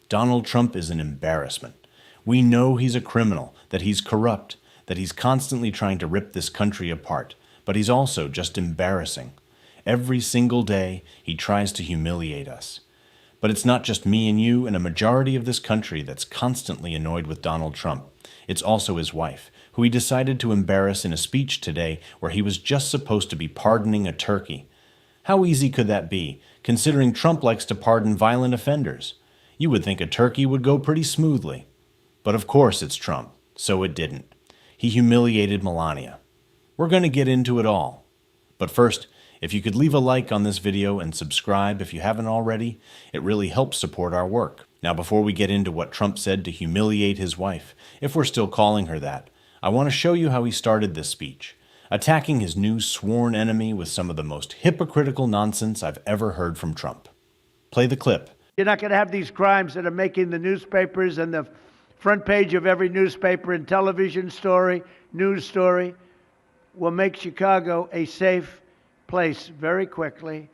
Donald Trump is an embarrassment. We know he's a criminal, that he's corrupt, that he's constantly trying to rip this country apart, but he's also just embarrassing. Every single day, he tries to humiliate us. But it's not just me and you and a majority of this country that's constantly annoyed with Donald Trump. It's also his wife, who he decided to embarrass in a speech today where he was just supposed to be pardoning a turkey. How easy could that be, considering Trump likes to pardon violent offenders? You would think a turkey would go pretty smoothly. But of course it's Trump, so it didn't. He humiliated Melania. We're going to get into it all. But first, if you could leave a like on this video and subscribe if you haven't already, it really helps support our work. Now, before we get into what Trump said to humiliate his wife, if we're still calling her that, I want to show you how he started this speech, attacking his new sworn enemy with some of the most hypocritical nonsense I've ever heard from Trump. Play the clip. You're not going to have these crimes that are making the newspapers and the front page of every newspaper and television story, news story, will make Chicago a safe place very quickly.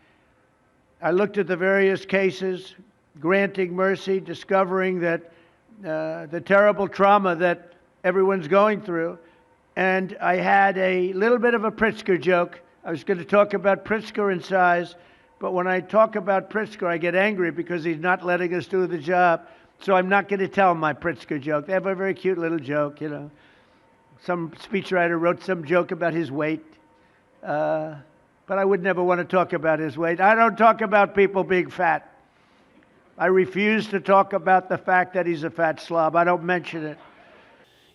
I looked at the various cases, granting mercy, discovering that the terrible trauma that everyone's going through, and I had a little bit of a Pritzker joke. I was going to talk about Pritzker and size, but when I talk about Pritzker, I get angry because he's not letting us do the job. So I'm not going to tell my Pritzker joke. They have a very cute little joke, you know. Some speechwriter wrote some joke about his weight, but I would never want to talk about his weight. I don't talk about people being fat. I refuse to talk about the fact that he's a fat slob. I don't mention it.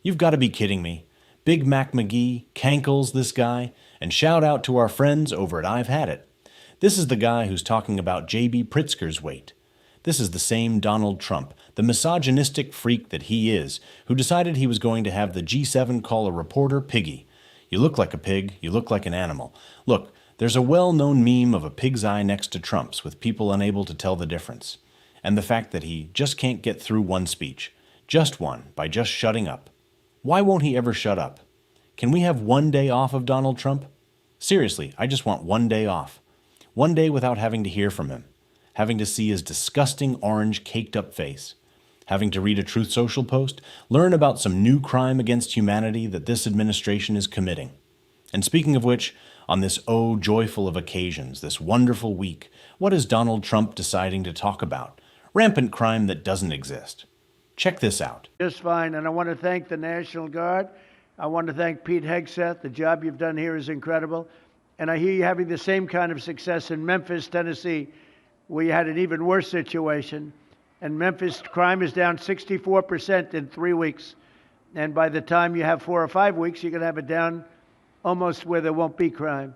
You've got to be kidding me. Big Mac McGee cankles this guy, and shout out to our friends over at I've Had It. This is the guy who's talking about J.B. Pritzker's weight. This is the same Donald Trump, the misogynistic freak that he is, who decided he was going to have the G7 call a reporter piggy. You look like a pig, you look like an animal. Look, there's a well-known meme of a pig's eye next to Trump's with people unable to tell the difference. And the fact that he just can't get through one speech. Just one, by just shutting up. Why won't he ever shut up? Can we have one day off of Donald Trump? Seriously, I just want one day off. One day without having to hear from him. Having to see his disgusting orange caked-up face. Having to read a Truth Social post, learn about some new crime against humanity that this administration is committing. And speaking of which, on this oh joyful of occasions, this wonderful week, what is Donald Trump deciding to talk about? Rampant crime that doesn't exist. Check this out. Just fine, and I want to thank the National Guard. I want to thank Pete Hegseth. The job you've done here is incredible. And I hear you having the same kind of success in Memphis, Tennessee, where you had an even worse situation. And Memphis crime is down 64% in 3 weeks. And by the time you have 4 or 5 weeks, you're going to have it down almost where there won't be crime.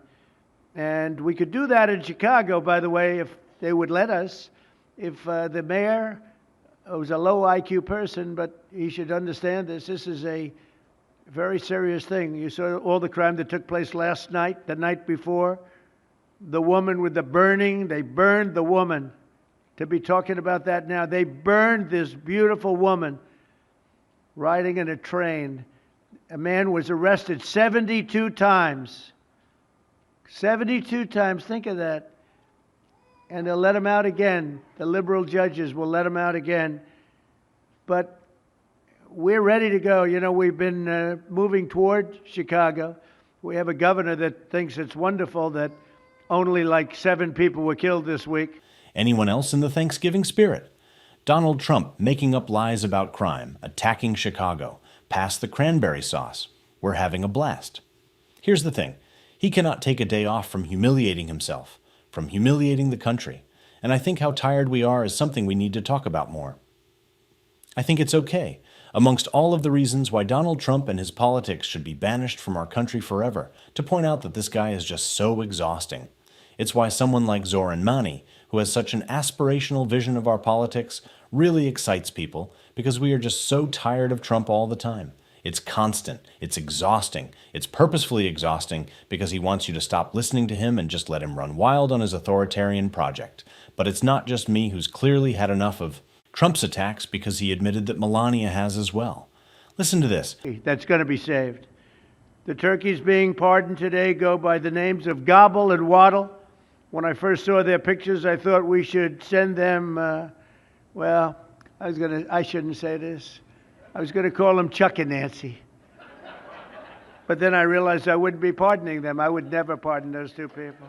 And we could do that in Chicago, by the way, if they would let us. If the mayor was a low IQ person, but he should understand this. This is a very serious thing. You saw all the crime that took place last night, the night before. The woman with the burning, they burned the woman. To be talking about that now, they burned this beautiful woman riding in a train. A man was arrested 72 times. 72 times, think of that. And they'll let him out again. The liberal judges will let him out again. But we're ready to go. You know, we've been moving toward Chicago. We have a governor that thinks it's wonderful that only like 7 people were killed this week. Anyone else in the Thanksgiving spirit? Donald Trump making up lies about crime, attacking Chicago, pass the cranberry sauce. We're having a blast. Here's the thing. He cannot take a day off from humiliating himself, from humiliating the country. And I think how tired we are is something we need to talk about more. I think it's okay, amongst all of the reasons why Donald Trump and his politics should be banished from our country forever, to point out that this guy is just so exhausting. It's why someone like Zoran Mani, who has such an aspirational vision of our politics, really excites people, because we are just so tired of Trump all the time. It's constant, it's exhausting, it's purposefully exhausting because he wants you to stop listening to him and just let him run wild on his authoritarian project. But it's not just me who's clearly had enough of Trump's attacks, because he admitted that Melania has as well. Listen to this. That's going to be saved. The turkeys being pardoned today go by the names of Gobble and Waddle. When I first saw their pictures, I thought we should send them, well, I shouldn't say this. I was gonna call them Chuck and Nancy. But then I realized I wouldn't be pardoning them. I would never pardon those two people.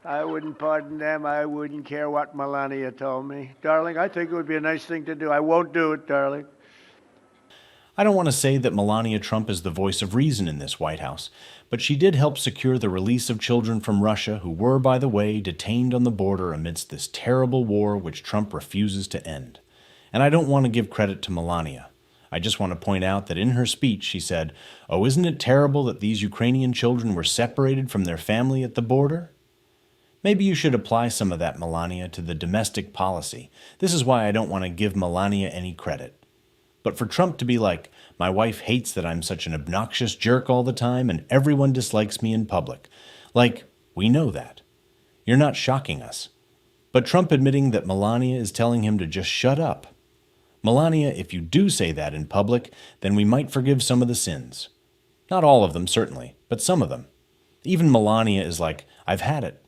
I wouldn't pardon them. I wouldn't care what Melania told me. Darling, I think it would be a nice thing to do. I won't do it, darling. I don't want to say that Melania Trump is the voice of reason in this White House, but she did help secure the release of children from Russia who were, by the way, detained on the border amidst this terrible war which Trump refuses to end. And I don't want to give credit to Melania. I just want to point out that in her speech she said, "Oh, isn't it terrible that these Ukrainian children were separated from their family at the border?" Maybe you should apply some of that, Melania, to the domestic policy. This is why I don't want to give Melania any credit. But for Trump to be like, "My wife hates that I'm such an obnoxious jerk all the time and everyone dislikes me in public." Like, we know that. You're not shocking us. But Trump admitting that Melania is telling him to just shut up. Melania, if you do say that in public, then we might forgive some of the sins. Not all of them, certainly, but some of them. Even Melania is like, "I've had it."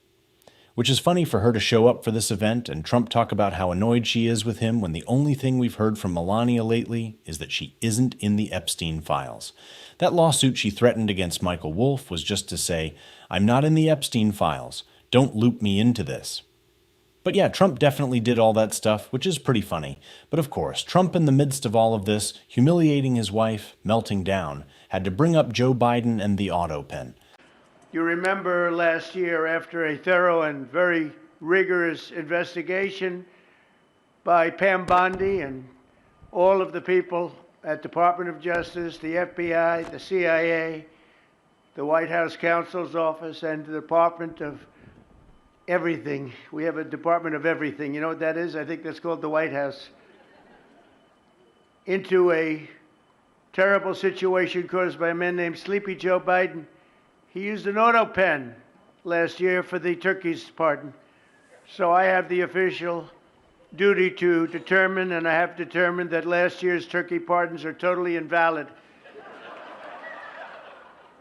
Which is funny for her to show up for this event and Trump talk about how annoyed she is with him when the only thing we've heard from Melania lately is that she isn't in the Epstein files. That lawsuit she threatened against Michael Wolff was just to say, "I'm not in the Epstein files. Don't loop me into this." But yeah, Trump definitely did all that stuff, which is pretty funny. But of course, Trump in the midst of all of this, humiliating his wife, melting down, had to bring up Joe Biden and the auto pen. You remember last year, after a thorough and very rigorous investigation by Pam Bondi and all of the people at Department of Justice, the FBI, the CIA, the White House Counsel's Office, and the Department of Everything. We have a Department of Everything. You know what that is? I think that's called the White House. Into a terrible situation caused by a man named Sleepy Joe Biden. He used an auto pen last year for the turkey's pardon. So I have the official duty to determine, and I have determined that last year's turkey pardons are totally invalid,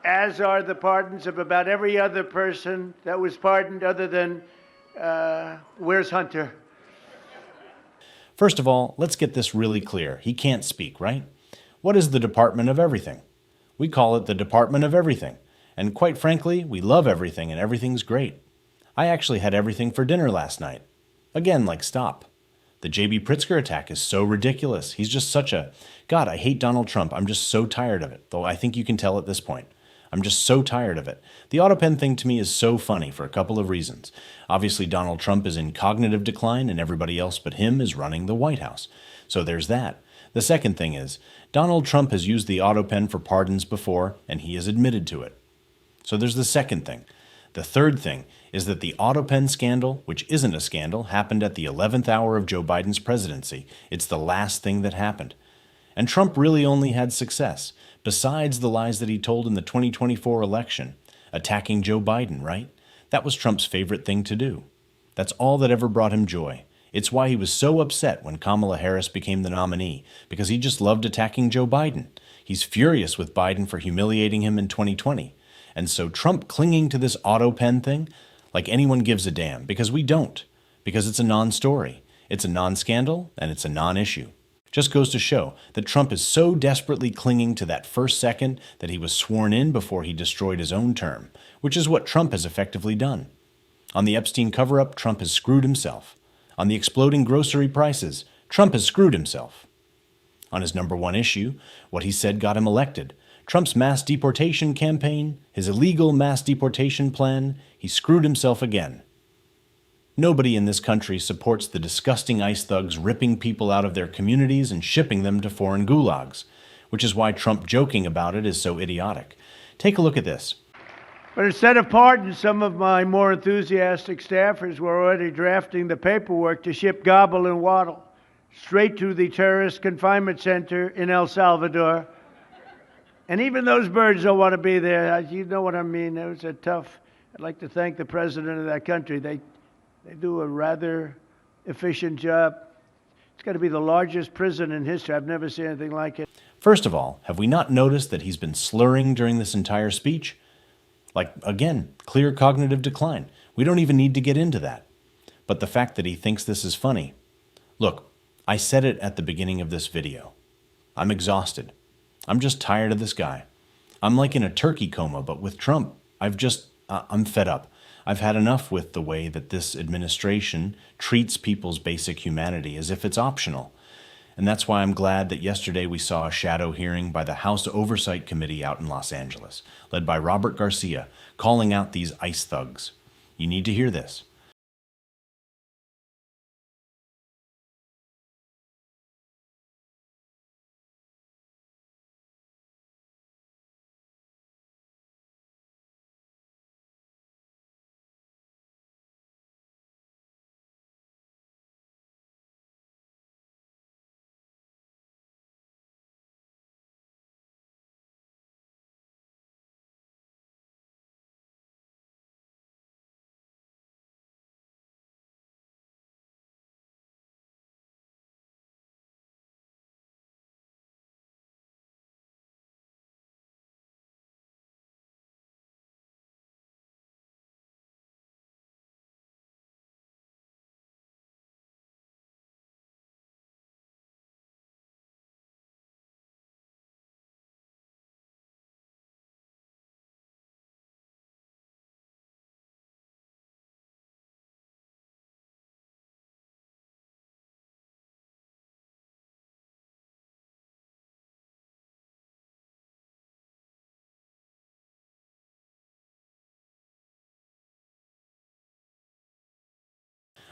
as are the pardons of about every other person that was pardoned other than, where's Hunter? First of all, let's get this really clear. He can't speak, right? What is the Department of Everything? We call it the Department of Everything. And quite frankly, we love everything and everything's great. I actually had everything for dinner last night. Again, like, stop. The J.B. Pritzker attack is so ridiculous. He's just such a... God, I hate Donald Trump. I'm just so tired of it, though I think you can tell at this point. I'm just so tired of it. The auto pen thing to me is so funny for a couple of reasons. Obviously, Donald Trump is in cognitive decline and everybody else but him is running the White House. So there's that. The second thing is, Donald Trump has used the auto pen for pardons before, and he has admitted to it. So there's the second thing. The third thing is that the auto pen scandal, which isn't a scandal, happened at the 11th hour of Joe Biden's presidency. It's the last thing that happened. And Trump really only had success, besides the lies that he told in the 2024 election, attacking Joe Biden, right? That was Trump's favorite thing to do. That's all that ever brought him joy. It's why he was so upset when Kamala Harris became the nominee, because he just loved attacking Joe Biden. He's furious with Biden for humiliating him in 2020. And so Trump clinging to this auto pen thing, like anyone gives a damn, because we don't, because it's a non-story, it's a non-scandal, and it's a non-issue. Just goes to show that Trump is so desperately clinging to that first second that he was sworn in before he destroyed his own term, which is what Trump has effectively done. On the Epstein cover-up, Trump has screwed himself. On the exploding grocery prices, Trump has screwed himself. On his number one issue, what he said got him elected, Trump's mass deportation campaign, his illegal mass deportation plan, he screwed himself again. Nobody in this country supports the disgusting ICE thugs ripping people out of their communities and shipping them to foreign gulags, which is why Trump joking about it is so idiotic. Take a look at this. But instead of pardons, some of my more enthusiastic staffers were already drafting the paperwork to ship Gobble and Waddle straight to the terrorist confinement center in El Salvador. And even those birds don't want to be there. You know what I mean? It was a tough... I'd like to thank the president of that country. They do a rather efficient job. It's got to be the largest prison in history. I've never seen anything like it. First of all, have we not noticed that he's been slurring during this entire speech? Like, again, clear cognitive decline. We don't even need to get into that. But the fact that he thinks this is funny. Look, I said it at the beginning of this video. I'm exhausted. I'm just tired of this guy. I'm like in a turkey coma, but with Trump, I'm fed up. I've had enough with the way that this administration treats people's basic humanity as if it's optional. And that's why I'm glad that yesterday we saw a shadow hearing by the House Oversight Committee out in Los Angeles, led by Robert Garcia, calling out these ICE thugs. You need to hear this.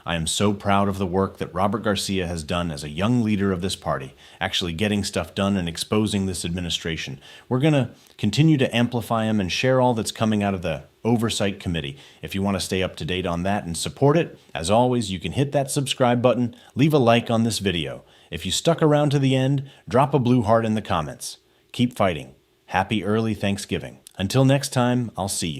I am so proud of the work that Robert Garcia has done as a young leader of this party, actually getting stuff done and exposing this administration. We're going to continue to amplify him and share all that's coming out of the Oversight Committee. If you want to stay up to date on that and support it, as always, you can hit that subscribe button, leave a like on this video. If you stuck around to the end, drop a blue heart in the comments. Keep fighting. Happy early Thanksgiving. Until next time, I'll see you.